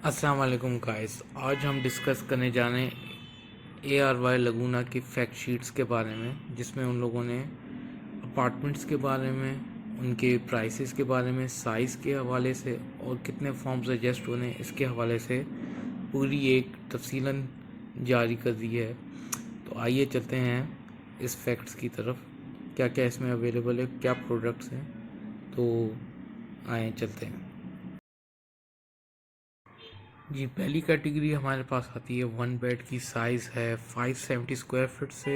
अस्सलाम वालेकुम गाइस। आज हम डिस्कस करने जा रहे हैं ARY लगूना की फैक्ट शीट्स के बारे में, जिसमें उन लोगों ने अपार्टमेंट्स के बारे में, उनके प्राइसेस के बारे में, साइज़ के हवाले से और कितने फॉर्म्स एडजस्ट होने इसके हवाले से पूरी एक तफसीलन जारी कर दी है। तो आइए चलते हैं इस फैक्ट्स की तरफ, क्या क्या इसमें अवेलेबल है, क्या प्रोडक्ट्स हैं। तो आए चलते हैं जी। पहली कैटेगरी हमारे पास आती है वन बेड की। साइज़ है 570 स्क्वायर फीट से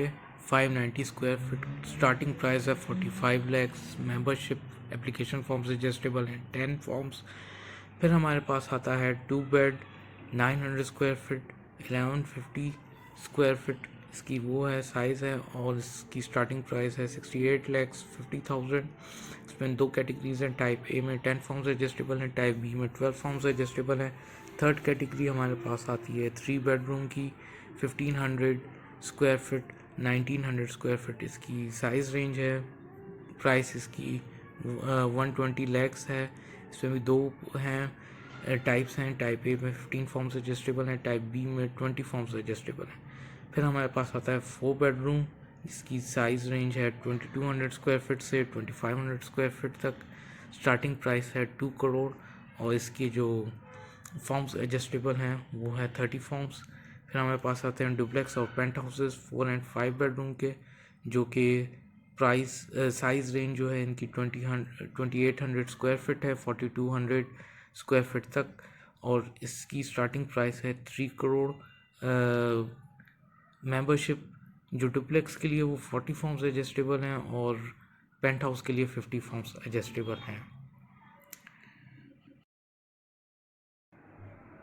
590 स्क्वायर फीट। स्टार्टिंग प्राइस है 45 lakhs. Membership application forms adjustable हैं 10 फॉर्म्स। फिर हमारे पास आता है two bed 900 square feet 1150 square feet इसकी वो है साइज़ है, और इसकी स्टार्टिंग प्राइस है 68 लैक्स 50,000। इसमें दो कैटेगरीज हैं, टाइप ए में 10 फॉर्म्स एडजस्टेबल हैं, टाइप बी में 12 फॉर्म्स एडजस्टेबल हैं। थर्ड कैटेगरी हमारे पास आती है 3 बेडरूम की 1500 स्क्वायर फीट 1900 स्क्वायर फीट इसकी साइज़ रेंज है। प्राइस इसकी 120 लैक्स है। इसमें भी दो हैं टाइप्स हैं, टाइप ए में 15 फॉर्म्स एडजस्टेबल हैं, टाइप बी में 20 फॉर्म्स एडजस्टेबल हैं। फिर हमारे पास आता है 4 बेडरूम, इसकी साइज़ रेंज है 2200 स्क्वायर फीट से 2500 स्क्वायर फीट तक। स्टार्टिंग प्राइस है 2 करोड़, और इसके जो फॉर्म्स एडजस्टेबल हैं वो है 30 फॉर्म्स। फिर हमारे पास आते हैं डुप्लेक्स और पेंट हाउसेस 4 एंड 5 बेडरूम के, जो कि प्राइस साइज़ रेंज जो है इनकी 2800 स्क्वायर फीट है 4200 स्क्वायर फीट तक, और इसकी स्टार्टिंग प्राइस है 3 करोड़। मेंबरशिप जो डुप्लेक्स के लिए वो 40 फॉर्म्स एडजस्टेबल हैं, और पेंट हाउस के लिए 50 फॉर्म्स एडजस्टेबल हैं।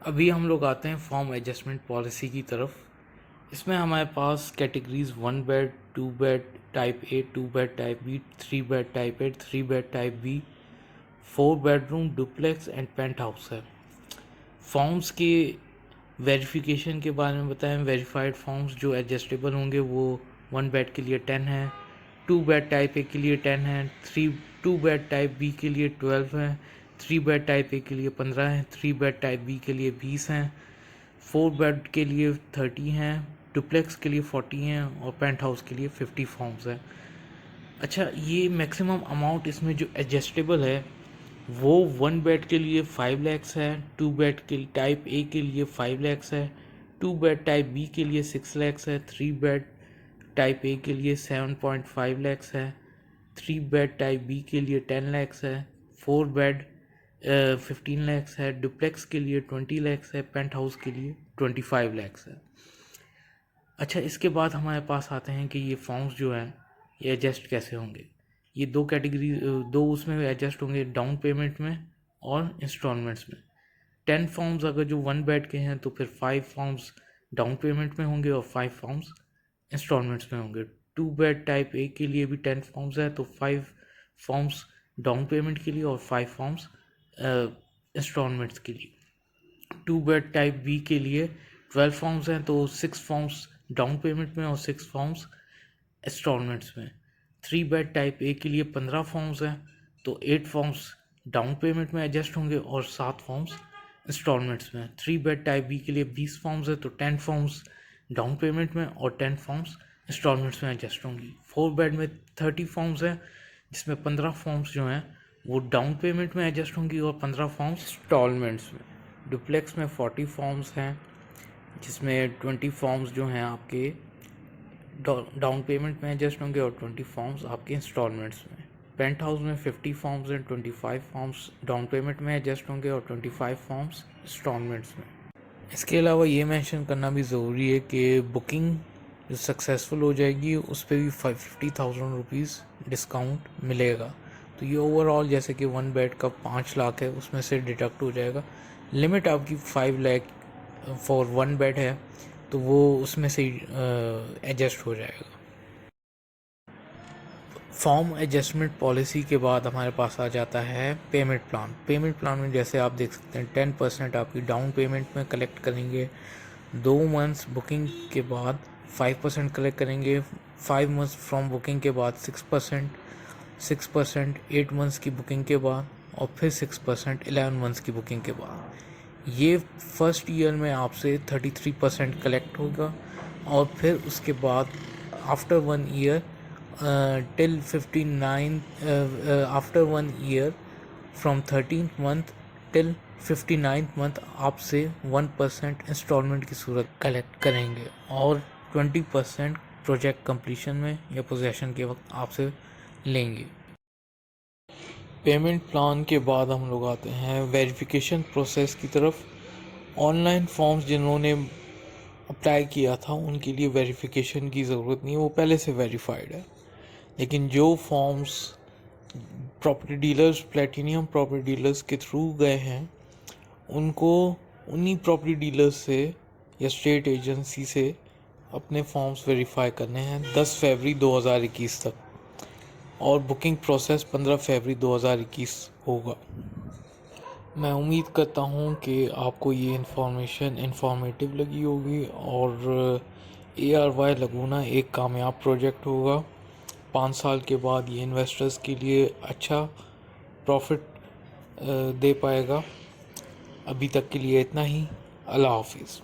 अभी हम लोग आते हैं फॉर्म एडजस्टमेंट पॉलिसी की तरफ। इसमें हमारे पास categories 1 bed 2 bed type A, 2 bed type B, 3 bed type A, 3 bed type B, 4 bedroom duplex and penthouse है। फॉर्म्स के वेरिफिकेशन के बारे में बताएं। वेरीफाइड फॉर्म्स जो एडजस्टेबल होंगे वो 1 बेड के लिए 10 है, 2 बेड टाइप ए के लिए 10 है, 2 बेड टाइप बी के लिए 12 है, 3 बेड टाइप ए के लिए 15 है, 3 बेड टाइप बी के लिए 20 हैं, 4 बेड के लिए 30 हैं, डुप्लेक्स के लिए 40 हैं, और पेंट हाउस के लिए 50 फॉर्म्स हैं। अच्छा, ये मैक्सिमम अमाउंट इसमें जो एडजस्टेबल है वो 1 बेड के लिए 5 लैक्स है, 2 बेड के टाइप ए के लिए 5 लैक्स है, 2 बेड टाइप बी के लिए 6 लैक्स है, 3 बेड टाइप ए के लिए 7.5 लैक्स है, 3 बेड टाइप बी के लिए 10 लैक्स है, 4 बेड 15 लैक्स है, डुप्लेक्स के लिए 20 लैक्स है, पेंट हाउस के लिए 25 लैक्स है। अच्छा, इसके बाद हमारे पास आते हैं कि ये फॉर्म्स जो हैं ये एडजस्ट कैसे होंगे। ये दो कैटेगरी दो उसमें एडजस्ट होंगे, डाउन पेमेंट में और इंस्टॉलमेंट्स में। 10 फॉर्म्स अगर जो 1 बेड के हैं तो फिर 5 फॉर्म्स डाउन पेमेंट में होंगे और 5 फॉर्म्स इंस्टॉलमेंट्स में होंगे। 2 बेड टाइप ए के लिए भी 10 फॉर्म्स है तो 5 फॉर्म्स डाउन पेमेंट के लिए और 5 फॉर्म्स इंस्टॉलमेंट्स के लिए। 2 बेड टाइप बी के लिए 12 फॉर्म्स हैं तो 6 फॉर्म्स डाउन पेमेंट में और 6 फॉर्म्स इंस्टॉलमेंट्स में। 3 बेड टाइप ए के लिए 15 फॉर्म्स हैं तो 8 फॉर्म्स डाउन पेमेंट में एडजस्ट होंगे और 7 फॉर्म्स इंस्टॉलमेंट्स में। 3 बेड टाइप बी के लिए 20 फॉर्म्स है तो 10 फॉर्म्स डाउन पेमेंट में और 10 फॉर्म्स इंस्टॉलमेंट्स में एडजस्ट होंगी। 4 बेड में 30 फॉर्म्स हैं जिसमें 15 फॉर्म्स जो हैं वो डाउन पेमेंट में एडजस्ट होंगी और 15 फॉर्म्स इंस्टॉलमेंट्स में। डुप्लेक्स में 40 फॉर्म्स हैं जिसमें 20 फॉर्म्स जो हैं आपके डाउन पेमेंट में एडजस्ट होंगे और 20 फॉर्म्स आपके इंस्टॉलमेंट्स में। पेंट हाउस में 50 फॉर्म्स हैं, 25 फॉर्म्स डाउन पेमेंट में एडजस्ट होंगे और 25 फॉर्म्स इंस्टॉलमेंट्स में। इसके अलावा ये मेंशन करना भी ज़रूरी है कि बुकिंग जो सक्सेसफुल हो जाएगी उस पर भी 50,000 रुपीज़ डिस्काउंट मिलेगा। तो ये ओवरऑल जैसे कि 1 बेड का 5 लाख है उसमें से डिडक्ट हो जाएगा। लिमिट आपकी 5 लाख फॉर 1 बेड है तो वो उसमें से एडजस्ट हो जाएगा। फॉर्म एडजस्टमेंट पॉलिसी के बाद हमारे पास आ जाता है पेमेंट प्लान। पेमेंट प्लान में जैसे आप देख सकते हैं 10% आपकी डाउन पेमेंट में कलेक्ट करेंगे, 2 मंथ्स बुकिंग के बाद 5% कलेक्ट करेंगे, 5 मंथ्स फ्रॉम बुकिंग के बाद 6%, 6% 8 मंथ्स की बुकिंग के बाद, और फिर 6% 11 मंथ्स की बुकिंग के बाद। ये फर्स्ट ईयर में आपसे 33% कलेक्ट होगा और फिर उसके बाद after 1 year till 59 after 1 year from 13th month till 59th month आपसे 1% इंस्टॉलमेंट की सूरत कलेक्ट करेंगे और 20% प्रोजेक्ट कंप्लीशन में या पोजेशन के वक्त आपसे लेंगे। पेमेंट प्लान के बाद हम लोग आते हैं वेरिफिकेशन प्रोसेस की तरफ। ऑनलाइन फॉर्म्स जिन्होंने अप्लाई किया था उनके लिए वेरिफिकेशन की ज़रूरत नहीं है, वो पहले से वेरीफाइड है। लेकिन जो forms property dealers platinum property dealers के थ्रू गए हैं उनको उन्हीं प्रॉपर्टी डीलर्स से या स्टेट एजेंसी से अपने फॉर्म्स वेरीफाई करने हैं 10 फरवरी 2021 तक और बुकिंग प्रोसेस 15 फरवरी 2021 होगा। मैं उम्मीद करता हूँ कि आपको ये इन्फॉर्मेशन इन्फॉर्मेटिव लगी होगी और ARY लगूना एक कामयाब प्रोजेक्ट होगा। 5 साल के बाद ये इन्वेस्टर्स के लिए अच्छा प्रॉफिट दे पाएगा। अभी तक के लिए इतना ही। अल्लाह हाफिज़।